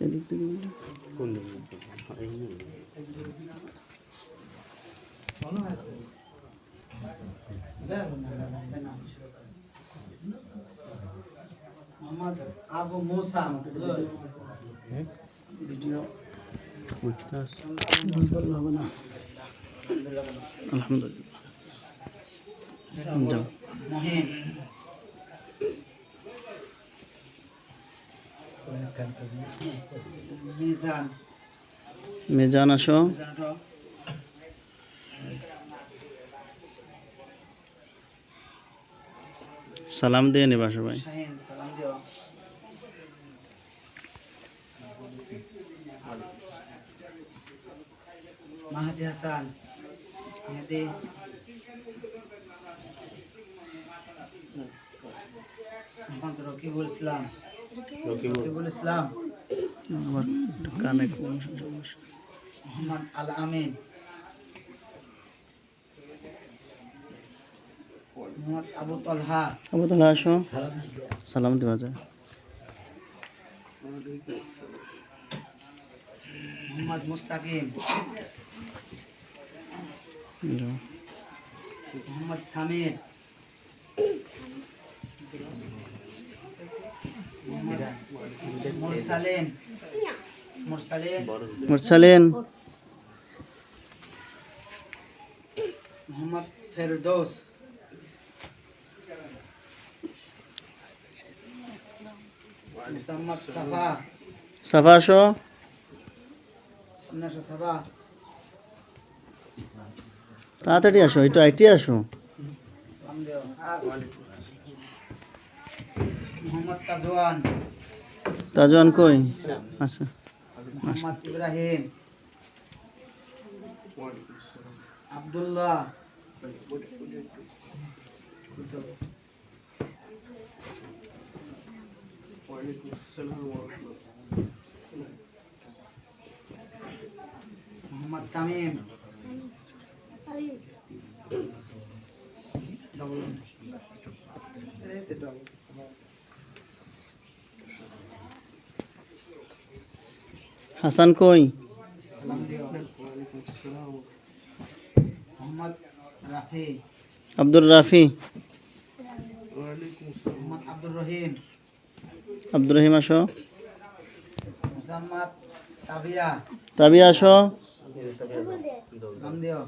এদিক থেকে কোন দিকে? মোহাম্মদ আবু মুসা হবে না। আলহামদুলিল্লাহ যাও। মহিন মিজান মিজান আসো। সালাম দিয়ে নিবা সবাই। শাহিন সালাম দিও। মাহাদি হাসান মেহেদি মোহাম্মদ রকিবুল ইসলাম রকিবুল ইসলাম আমার কানে কোন সমস্যা? মোহাম্মদ আল আমিন মোহাম্মদ আবু তলহা আবু তাহলে আসো। সালাম দিবা যায়। মোহাম্মদ মুস্তাকিম যাও। মোহাম্মদ সামির মুরসালিন মুরসালিন মুরসালিন মোহাম্মদ ফেরদৌস মোহাম্মদ সাফা সাফা আসো। সামনে আসো সাফা তাড়াতাড়ি আসো, একটু আইটি আসো। সালাম দিও। মোহাম্মদ তাজওয়ান তাজওয়ান কই? আচ্ছা মোহাম্মদ ইব্রাহিম আব্দুল্লাহ মোহাম্মদ তামিম হাসান কই? সালাম দিও। মোহাম্মদ রাফি আব্দুর রাফি মোহাম্মদ আব্দুর রহিম আব্দুর রহিম আসো। মোহাম্মদ তাবিয়া তাবিয়া আসো। সালাম দিও।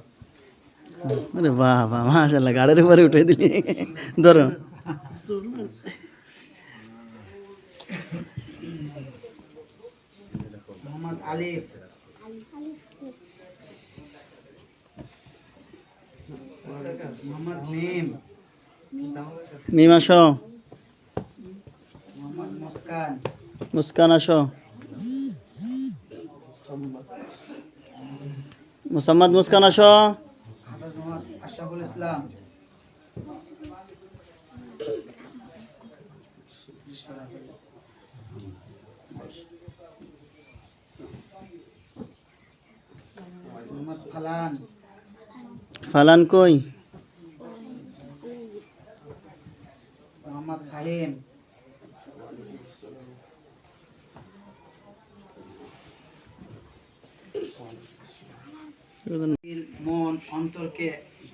আরে বাহ বাহ, মাশাআল্লাহ, গাড়ির উপরে উঠে দিলি। ধরো। মোহাম্মদ আলিফ মোহাম্মদ মিম মিম আসো। মোহাম্মদ মুস্কান মুস্কান আসো। মুসাম্মদ মুস্কান আসো। হাফেজ মোহাম্মদ আশরাফুল ইসলাম মোহাম্মদ ফালান ফালান কই? মোহাম্মদ ফাহিম মন অন্তরকে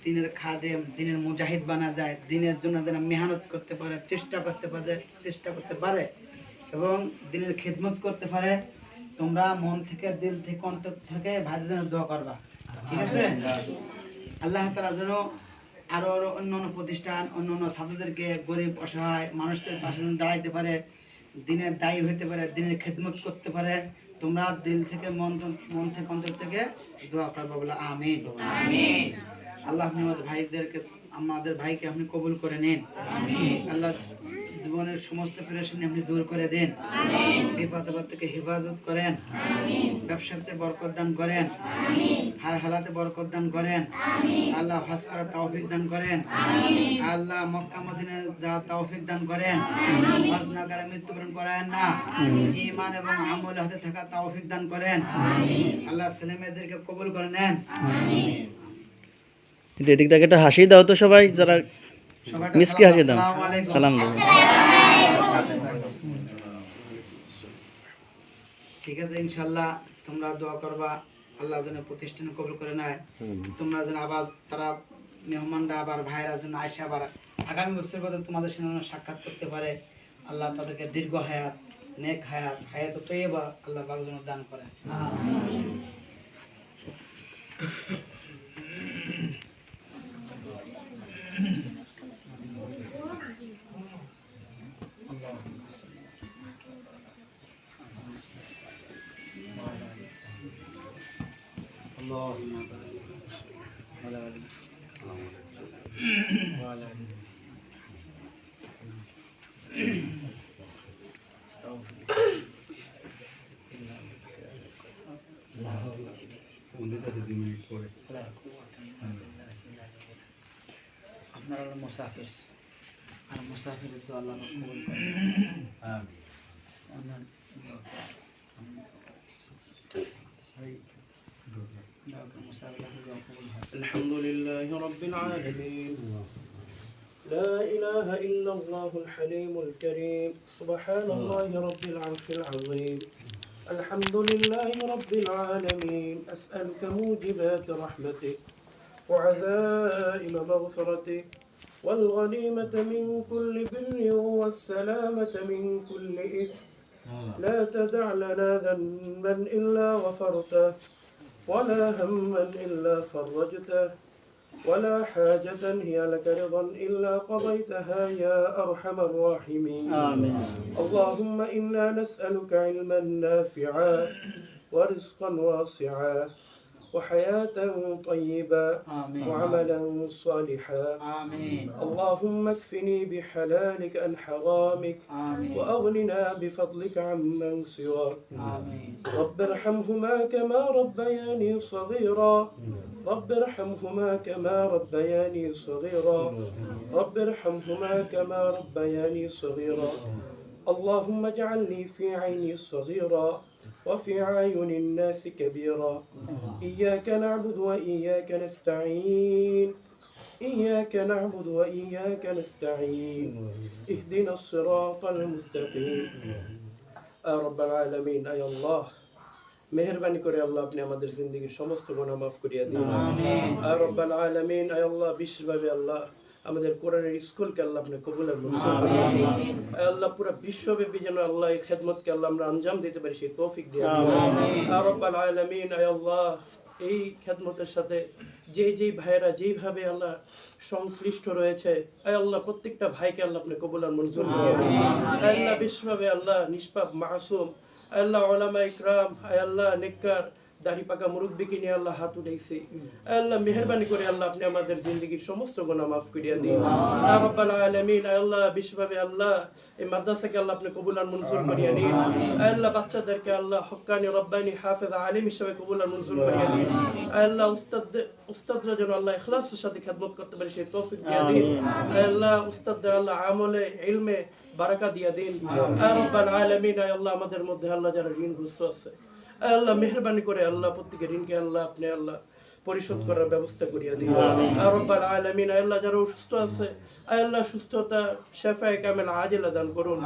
দিনের খাদেম দিনের মুজাহিদ বানা যায়, দিনের জন্য যেন মেহনত করতে পারে, চেষ্টা করতে পারে এবং দিনের খিদমত করতে পারে। তোমরা মন থেকে, দিল থেকে, অন্তর থেকে ভাইদের জন্য দোয়া করবা, ঠিক আছে? আল্লাহ তাআলা যেন আরো অন্যান্য প্রতিষ্ঠান, অন্যান্য ছাত্রদেরকে, গরিব অসহায় মানুষদের পাশে যেন দাঁড়াইতে পারে, দিনের দায়ী হইতে পারে, দিনের খেদমত করতে পারে। তোমরা দিল থেকে, মন থেকে, অন্তর থেকে দোয়া করবা, বলে আমিন। আল্লাহ আমাদের ভাইকে আপনি কবুল করে নিন। আল্লাহ জীবনের সমস্ত পেরেশানি আপনি দূর করে দেন। বিপদ আপদ থেকে হেফাজত করেন। ব্যবসাতে বরকত দান করেন। হার হালাতে বরকত দান করেন। আল্লাহ হজ করার তৌফিক দান করেন। আল্লাহ মক্কা মদিনায় যাওয়ার তৌফিক দান করেন। হজ না করে মৃত্যুবরণ করায়েন না। ঈমান এবং আমলে হাতে থাকা তৌফিক দান করেন। আল্লাহ ছেলে মেয়েদেরকে কবুল করে নেন। এদিক থেকে একটা হাসি দাও তো সবাই, যারা সবাইকে মিসকে হাসি দাও। আসসালামু আলাইকুম। সালাম দাও। ঠিক আছে, ইনশাল্লাহ তোমরা দোয়া করবা আল্লাহ যেন প্রতিষ্ঠান কবুল করে নেয়। তোমরা যেন আবার তারা মেহমানরা আবার ভাইরা যেন আইসা আবার আগামী বছর পর্যন্ত তোমাদের সঙ্গে সাক্ষাৎ করতে পারে। আল্লাহ তাদেরকে দীর্ঘ হায়াত, নেক হায়াত, হায়াত তৈয়বা আল্লাহ পাক যেন দান করে। আপনারা হলো মুসাফির, আর মুসাফিরের তো আল্লাহ কবুল করে। الحمد لله رب العالمين. لا إله إلا الله الحليم الكريم. سبحان الله رب العرش العظيم. الحمد لله رب العالمين. أسألك موجبات رحمتك وعزائم مغفرتك والغنيمة من كل بر والسلامة من كل إثم. لا تدع لنا ذنبا إلا غفرته ولا هما إلا فرجته ولا حاجة هي لك رضا إلا قضيتها يا أرحم الراحمين. آمين. اللهم إنا نسألك علما نافعا ورزقا واسعا وحياة طيبة آمين. وعملا صالحا. آمين. اللهم اكفني بحلالك عن حرامك آمين. وأغننا بفضلك عمن سواك. آمين. رب ارحمهما كما ربياني صغيرا. رب ارحمهما كما ربياني صغيرا. رب ارحمهما كما ربياني صغيرا. اللهم اجعلني في عيني صغيرا وفي أعين الناس كبيرا. إياك نعبد وإياك نستعين. إياك نعبد وإياك نستعين. اهدنا الصراط المستقيم. رب العالمين أي الله মেহেরবানি করে আল্লাহ আপনি আমাদের জিন্দেগীর সমস্ত গুনাহ মাফ করিয়া দিন। আমিন। আর রব্বাল আলামিন আয় আল্লাহ বিশ্বব্যাপী আল্লাহ আমাদের কোরআনের স্কুলকে আল্লাহ আপনি কবুল আর মঞ্জুর করুন। আমিন। আয় আল্লাহ পুরো বিশ্বব্যাপী যেন আল্লাহ এই খেদমতকে আল্লাহ আমরা আঞ্জাম দিতে পারি সেই তৌফিক দিয়ে দিন। আমিন। আর রব্বাল আলামিন আয় আল্লাহ এই খেদমতের সাথে যেই ভাইয়েরা যেইভাবে আল্লাহ সংশ্লিষ্ট রয়েছে আয় আল্লাহ প্রত্যেকটা ভাইকে আল্লাহ আপনি কবুল আর মঞ্জুর করুন। আয় আল্লাহ বিশ্বব্যাপী আল্লাহ নিষ্পাপ মাসুম আল্লাহ উলামা ইকরাম আয় আল্লাহ নেককার দাড়ি পাকা মুরব্বিকে নিয়ে আল্লাহ হাত উঠাইছে আল্লাহ মেহেরবানি করে আল্লাহ আপনি আমাদের জিন্দেগীর সমস্ত গুনাহ মাফ করিয়া দিন। ইয়া রাব্বাল আলামিন আল্লাহ বিশ্বভাবে আল্লাহ এই মাদ্রাসাকে আল্লাহ আপনি কবুল আর মঞ্জুর করিয়া নিন। আল্লাহ বাচ্চাদেরকে আল্লাহ হক্কানি রব্বানি হাফেজ আলিম হিসেবে কবুল আর মঞ্জুর করিয়া দিন। আল্লাহ উস্তাদরা যেন আল্লাহ ইখলাসের সাথে খেদমত করতে পারে সেই তৌফিক দিয়া দিন। আল্লাহ উস্তাদদের আল্লাহ আমলে ইলমে বারাকা দিয়া দিন। ইয়া রাব্বাল আলামিন আল্লাহ আমাদের মধ্যে আল্লাহ যারা ঋণগ্রস্ত আছে আল্লাহ মেহেরবানি করে আল্লাহ প্রত্যেকের ঋণকে আল্লাহ আপনি আল্লাহ পরিশোধ করার ব্যবস্থা করিয়া দিন। আর রব্বাল আলামিন আল্লাহ যারা অসুস্থ আছে আল্লাহ সুস্থতা শিফায়ে কামিল আজিলা দান করুন।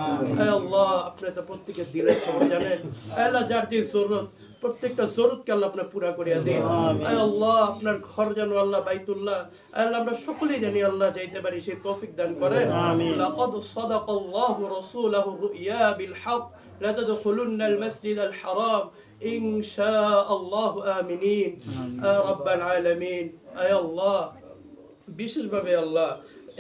আল্লাহ আপনি তো প্রত্যেকের দিলের খবর জানেন। আল্লাহ যার যে জরুরত প্রত্যেকটা জরুরতকে আল্লাহ আপনি পুরা করিয়া দিন। আল্লাহ আপনার ঘর যেন আল্লাহ বাইতুল্লাহ আল্লাহ আমরা সকলেই জানি আল্লাহ যাইতে পারি সেই তৌফিক দান করেন। লাকাদ সাদাকাল্লাহু রাসূলুহু রুইয়া বিল হক লা তাদখুলুন্নাল মাসজিদাল হারাম ইনশাআল্লাহু আমিনিন। রাব্বাল আলামিন আয় আল্লাহ বিশেষভাবে আল্লাহ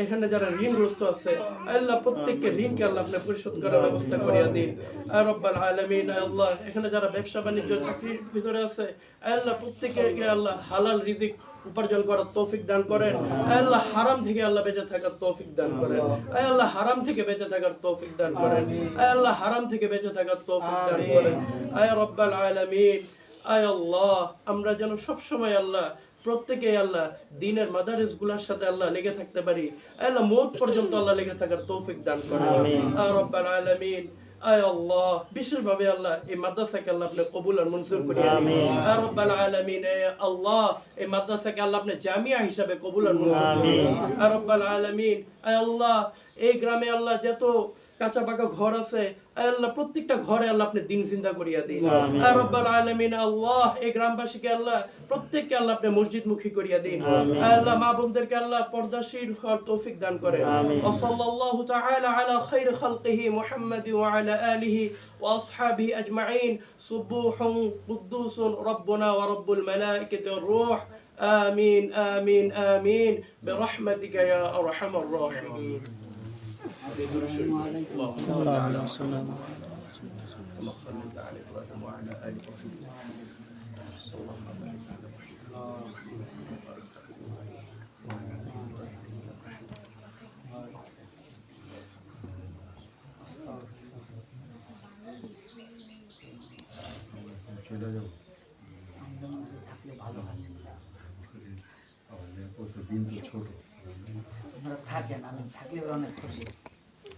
এখানে যারা ঋণগ্রস্ত আছে আল্লাহ প্রত্যেককে ঋণকে আল্লাহ আপনি পরিশোধ করার ব্যবস্থা করিয়া দিন। আর রব্বাল আলামিন আল্লাহ এখানে যারা ব্যবসা বাণিজ্য চাকরির ভিতরে আছে আল্লাহ প্রত্যেককে আল্লাহ হালাল রিজিক উপার্জন করার তৌফিক দান করেন। আল্লাহ হারাম থেকে আল্লাহ বেঁচে থাকার তৌফিক দান করেন। আল্লাহ হারাম থেকে বেঁচে থাকার তৌফিক দান করেন। আল্লাহ হারাম থেকে বেঁচে থাকার তৌফিক দান করেন। আয় রব্বাল আলামিন আয় আল্লাহ আমরা যেন সব সময় আল্লাহ প্রত্যেকে আল্লাহ দ্বীনের মাদারিসগুলোর সাথে আল্লাহ লেগে থাকতে পারি। আল্লাহ মওত পর্যন্ত আল্লাহ লেগে থাকার তৌফিক দান করেন। আয় রব্বাল আলামিন আয় আল্লাহ বিশেষভাবে আল্লাহ এই মাদ্রাসাকে আল্লাহ আপনি কবুল আর মঞ্জুর করিয়া দিন। আয় রব্বাল আলামিন আল্লাহ এই মাদ্রাসাকে আল্লাহ আপনি জামিয়া হিসাবে কবুল আর মঞ্জুর করিয়া দিন। আয় রব্বাল আলামিন আয় আল্লাহ এই গ্রামে আল্লাহ যত কাঁচা পাকা ঘর আছে, আয় আল্লাহ প্রত্যেকটা ঘরে আল্লাহ আপনি দিন জিন্দা করিয়া দিন। আয় রব্বাল আলামিন আল্লাহ এই গ্রামবাসীকে আল্লাহ প্রত্যেককে আল্লাহ আপনি মসজিদমুখী করিয়া দিন। আয় আল্লাহ মা বোনদেরকে আল্লাহ পর্দাশীল হওয়ার তৌফিক দান করেন। ওয়া সাল্লাল্লাহু তাআলা আলা খাইর খালকিহি মুহাম্মাদি ওয়া আলা আলিহি ওয়া আসহাবিহি আজমাইন। সুবহুন কুদ্দুসুন রাব্বুনা ওয়া রাব্বুল মালাইকাতি ওয়ার রূহ। آمين آمين آمين برحمتك يا أرحم الراحمين. صلى الله عليه وسلم. اللهم صل على إبراهيم وعلى آل إبراهيم. থাকলে ভালো হয়। দিন তো ছোট, আপনারা থাকেন, আমি থাকলে ওরা অনেক খুশি।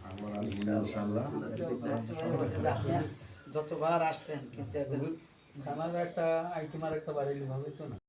আমার ইনশাআল্লাহ যতবার আসছেন কিন্তু আমার একটা আইটেম আর একটা বাড়ি ভাবে তো না।